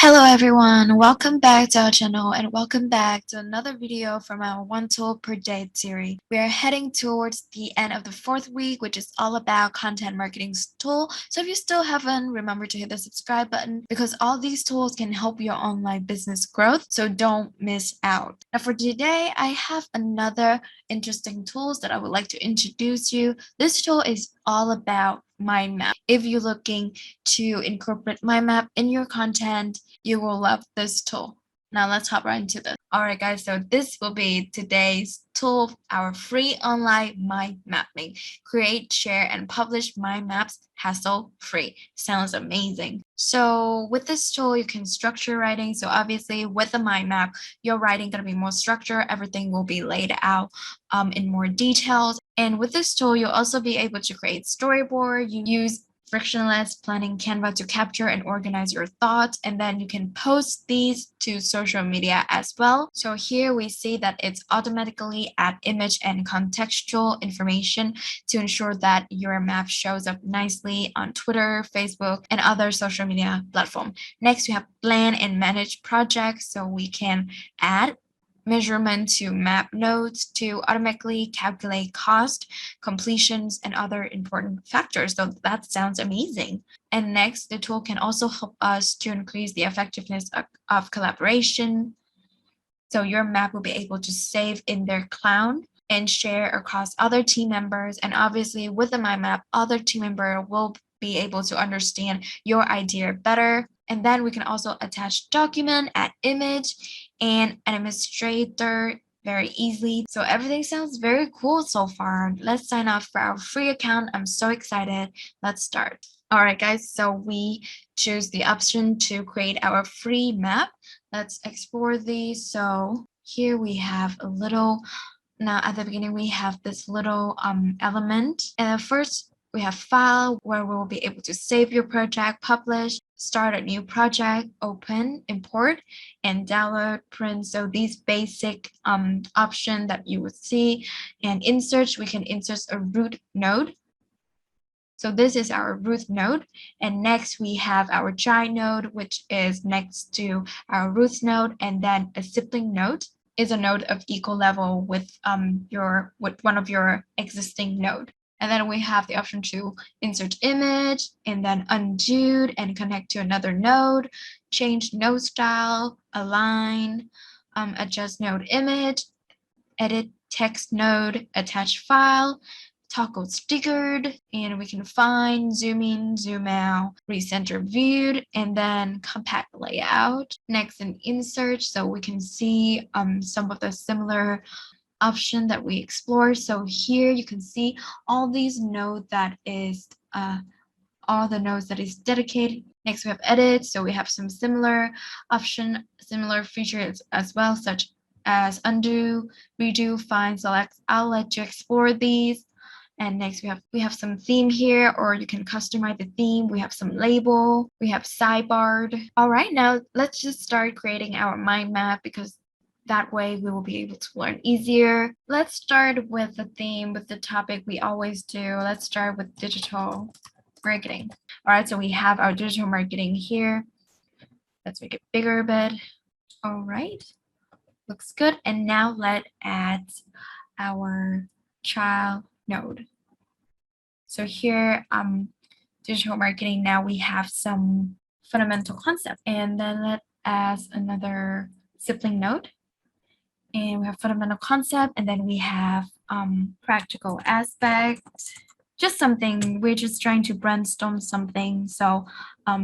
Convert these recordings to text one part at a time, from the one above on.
Hello everyone, welcome back to our channel and welcome back to another video from our One Tool Per Day series. We are heading towards the end of the fourth week, which is all about content marketing tool. So if you still haven't, remember to hit the subscribe button because all these tools can help your online business growth, so don't miss out. Now for today, I have another interesting tools that I would like to introduce you. This tool is all about Mindmup. If you're looking to incorporate Mindmup in your content, you will love this tool. Now let's hop right into this. Alright guys, so this will be today's tool, our free online mind mapping. Create, share, and publish mind maps hassle-free. Sounds amazing. So with this tool, you can structure writing. So obviously with the mind map, your writing gonna be more structured. Everything will be laid out in more details. And with this tool, you'll also be able to create storyboard. You use frictionless planning Canva to capture and organize your thoughts, and then you can post these to social media as well. So here we see that it's automatically add image and contextual information to ensure that your map shows up nicely on Twitter, Facebook, and other social media platforms. Next, we have plan and manage projects, so we can add measurement to map nodes to automatically calculate cost, completions, and other important factors. So that sounds amazing. And next, the tool can also help us to increase the effectiveness of collaboration. So your map will be able to save in their cloud and share across other team members. And obviously with the mind map, other team member will be able to understand your idea better. And then we can also attach document, add image, and an administrator very easily. So everything sounds very cool so far. Let's sign up for our free account. I'm so excited. Let's start. All right, guys, so we choose the option to create our free map. Let's explore these. So here we have a little, now at the beginning, we have this little element. And first, we have file where we will be able to save your project, publish, start a new project, open, import, and download, print. So these basic option that you would see. And insert, we can insert a root node. So this is our root node. And next we have our child node, which is next to our root node. And then a sibling node is a node of equal level with one of your existing node. And then we have the option to insert image and then undo and connect to another node, change node style, align, adjust node image, edit text node, attach file, toggle stickered, and we can find, zoom in, zoom out, recenter viewed, and then compact layout. Next, an insert, so we can see some of the similar option that we explore. So here you can see all these nodes that is all the nodes that is dedicated. Next we have edit, so we have some similar option, similar features as well, such as undo, redo, find, select. I'll let you explore these. And next we have some theme here, or you can customize the theme. We have some label, we have sidebar. All right, now let's just start creating our mind map because that way we will be able to learn easier. Let's start with the theme, with the topic we always do. Let's start with digital marketing. All right, so we have our digital marketing here. Let's make it bigger a bit. All right, looks good. And now let's add our child node. So here, digital marketing, now we have some fundamental concept. And then let's add another sibling node. And we have fundamental concept, and then we have practical aspect. Just something, we're just trying to brainstorm something. So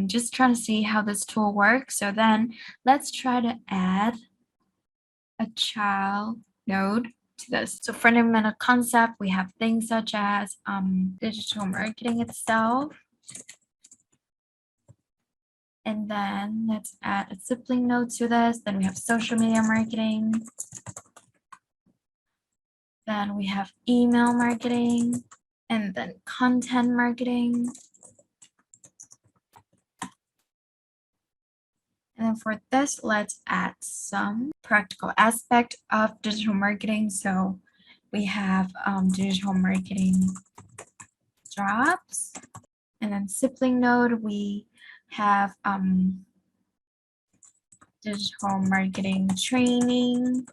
just trying to see how this tool works. So then let's try to add a child node to this. So fundamental concept, we have things such as digital marketing itself. And then let's add a sibling node to this. Then we have social media marketing. Then we have email marketing, and then content marketing. And then for this, let's add some practical aspect of digital marketing. So we have digital marketing jobs, and then sibling node, we have digital marketing training,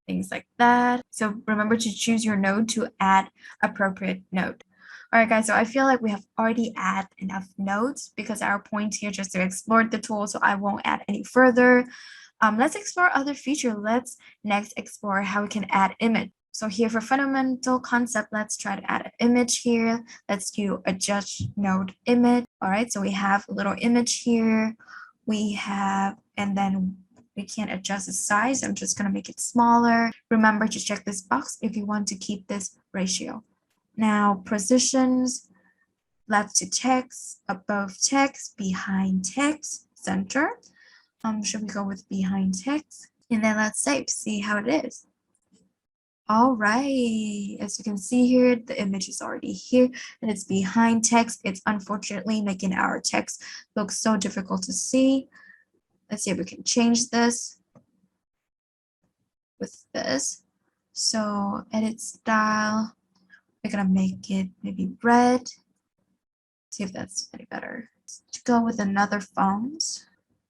things like that. So remember to choose your node to add appropriate node. All right, guys, so I feel like we have already added enough nodes because our point here just to explore the tool, so I won't add any further. Let's explore other feature. Let's next explore how we can add image. So here for fundamental concept, let's try to add an image here. Let's do adjust node image. All right, so we have a little image here. We have, and then we can adjust the size. I'm just gonna make it smaller. Remember to check this box if you want to keep this ratio. Now positions, left to text, above text, behind text, center. Should we go with behind text? And then let's save, see how it is. All right, as you can see here, the image is already here and it's behind text. It's unfortunately making our text look so difficult to see. Let's see if we can change this with this. So edit style, we're gonna make it maybe red. See if that's any better. Let's go with another font.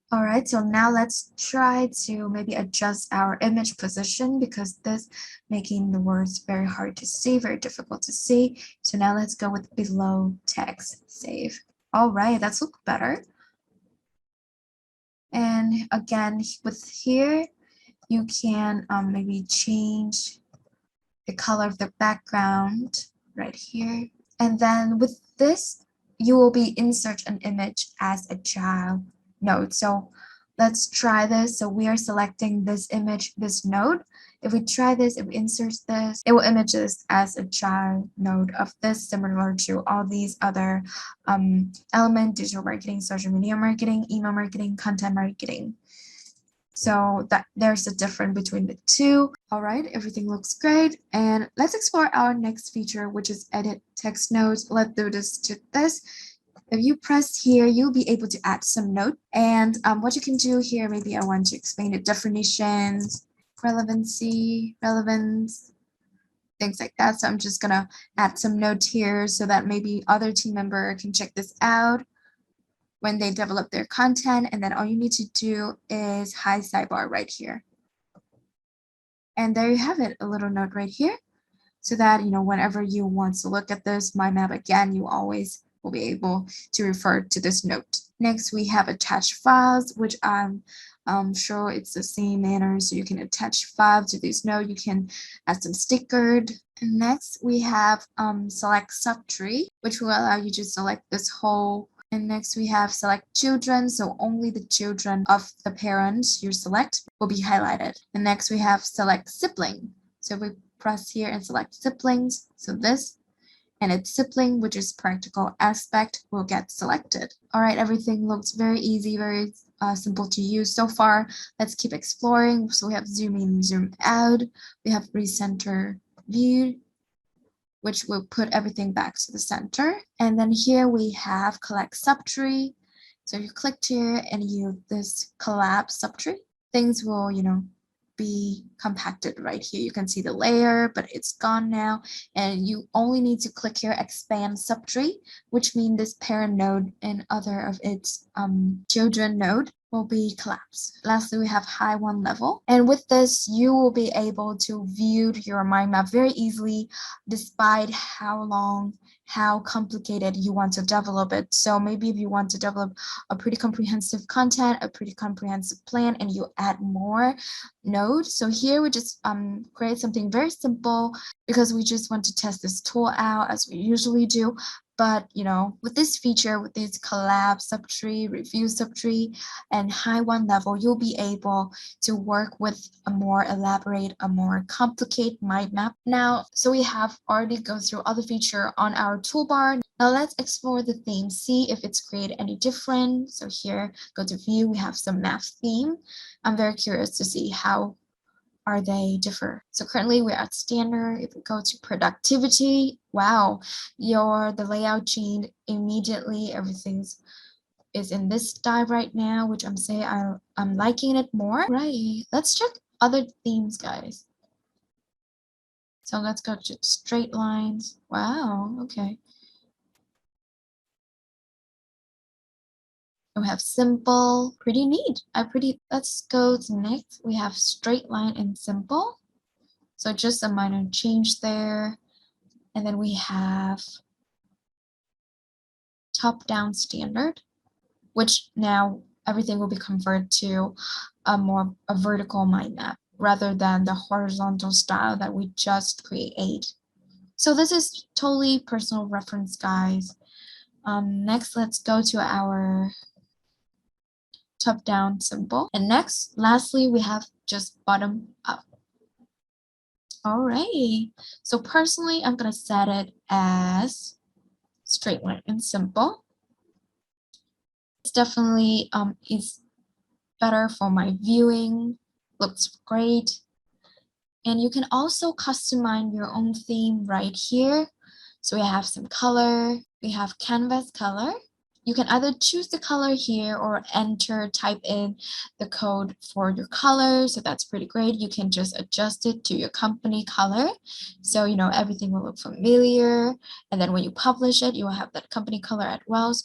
All right, so now let's try to maybe adjust our image position because this making the words very hard to see, very difficult to see. So now let's go with below text, save. All right, that's look better. And again, with here, you can maybe change the color of the background right here. And then with this, you will be insert an image as a child node. So let's try this. So we are selecting this image, this node. If we try this, if we insert this, it will image this as a child node of this, similar to all these other element, digital marketing, social media marketing, email marketing, content marketing. So that there's a difference between the two. All right, everything looks great. And let's explore our next feature, which is edit text nodes. Let's do this to this. If you press here, you'll be able to add some note. And what you can do here, maybe I want to explain the definitions, relevancy, relevance, things like that. So I'm just gonna add some notes here so that maybe other team member can check this out when they develop their content. And then all you need to do is hide sidebar right here. And there you have it, a little note right here, so that, you know, whenever you want to look at this mind map again, you always will be able to refer to this note. Next, we have attached files, which I'm sure it's the same manner. So you can attach files to this note. You can add some stickered. And next, we have select subtree, which will allow you to select this whole. And next we have select children, so only the children of the parents you select will be highlighted. And next we have select sibling. So if we press here and select siblings, so this and its sibling, which is practical aspect, will get selected. All right, everything looks very easy, very simple to use so far. Let's keep exploring. So we have zoom in, zoom out. We have recenter view, which will put everything back to the center. And then here we have collect subtree. So you clicked here and you this collab subtree. Things will, you know, be compacted right here. You can see the layer, but it's gone now. And you only need to click here, expand subtree, which means this parent node and other of its children node will be collapsed. Lastly, we have high one level. And with this, you will be able to view your mind map very easily, despite how long, how complicated you want to develop it. So maybe if you want to develop a pretty comprehensive content, a pretty comprehensive plan, and you add more nodes. So here we just create something very simple because we just want to test this tool out as we usually do. But, you know, with this feature, with this collab subtree, review subtree, and high one level, you'll be able to work with a more elaborate, a more complicated mind map. Now, so we have already gone through other feature on our toolbar. Now let's explore the theme, see if it's created any different. So here, go to view, we have some map theme. I'm very curious to see how are they differ. So currently we're at standard. If we go to productivity, wow, the layout changed immediately. Everything's is in this style right now, which I'm saying I'm liking it more. Right, let's check other themes, guys. So let's go to straight lines. Wow, okay. And we have simple, pretty neat. Let's go to next. We have straight line and simple. So just a minor change there. And then we have top-down standard, which now everything will be converted to a vertical mind map rather than the horizontal style that we just create. So this is totally personal reference, guys. Next, let's go to our top-down symbol. And lastly, we have just bottom up. All right. So personally, I'm going to set it as straight line and simple. It's definitely is better for my viewing. Looks great. And you can also customize your own theme right here. So we have some color, we have canvas color. You can either choose the color here or type in the code for your color. So that's pretty great. You can just adjust it to your company color. So, everything will look familiar. And then when you publish it, you will have that company color as well.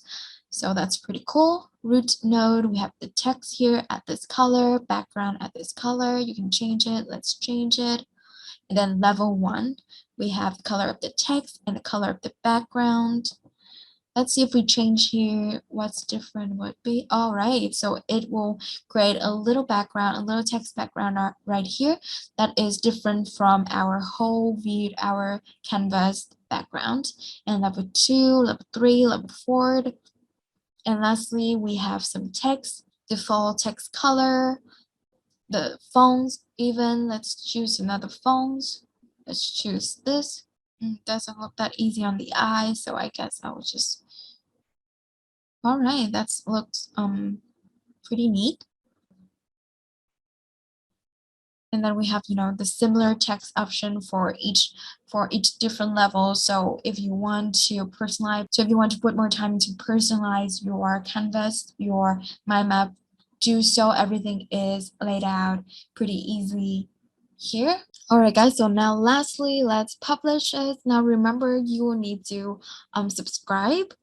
So that's pretty cool. Root node, we have the text here at this color, background at this color. You can change it. Let's change it. And then level 1, we have the color of the text and the color of the background. Let's see if we change here, what's different would be. All right, so it will create a little background, a little text background right here that is different from our whole view, our canvas background. And level 2, level 3, level 4. And lastly, we have some text, default text color, the fonts even. Let's choose another fonts. Let's choose this. Doesn't look that easy on the eye, so I guess I will just. All right, that looks pretty neat. And then we have, the similar text option for each different level. So if you want to personalize, if you want to put more time to personalize your canvas, your mind map, do so. Everything is laid out pretty easily here. All right, guys. So now lastly, let's publish it. Now remember, you will need to subscribe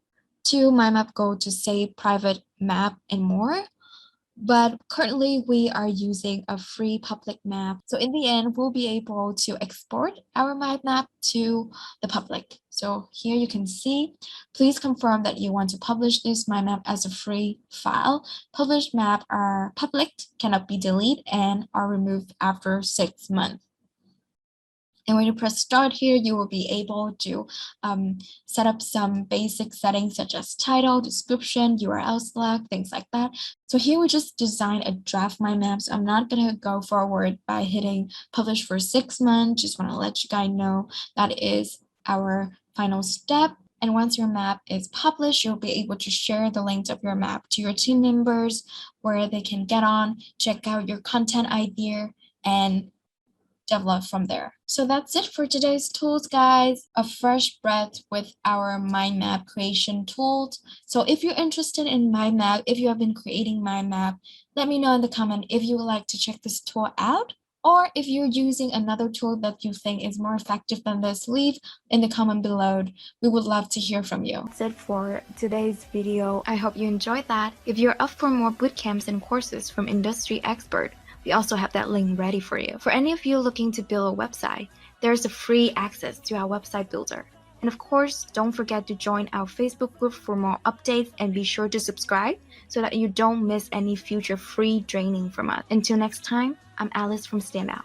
to Mindmup, go to save private map and more. But currently we are using a free public map. So in the end, we'll be able to export our mind map to the public. So here you can see, please confirm that you want to publish this mind map as a free file. Published map are public, cannot be deleted, and are removed after 6 months. And when you press start here, you will be able to set up some basic settings such as title, description, URL select, things like that. So here we just design a draft mind map. So I'm not going to go forward by hitting publish for 6 months. Just want to let you guys know that is our final step. And once your map is published, you'll be able to share the links of your map to your team members where they can get on, check out your content idea, and develop from there. So that's it for today's tools, guys. A fresh breath with our mind map creation tools. So if you're interested in mind map, if you have been creating mind map, let me know in the comment if you would like to check this tool out, or if you're using another tool that you think is more effective than this, leave in the comment below. We would love to hear from you. That's it for today's video. I hope you enjoyed that. If you're up for more bootcamps and courses from industry experts, we also have that link ready for you. For any of you looking to build a website, there's a free access to our website builder. And of course, don't forget to join our Facebook group for more updates, and be sure to subscribe so that you don't miss any future free training from us. Until next time, I'm Alice from Standout.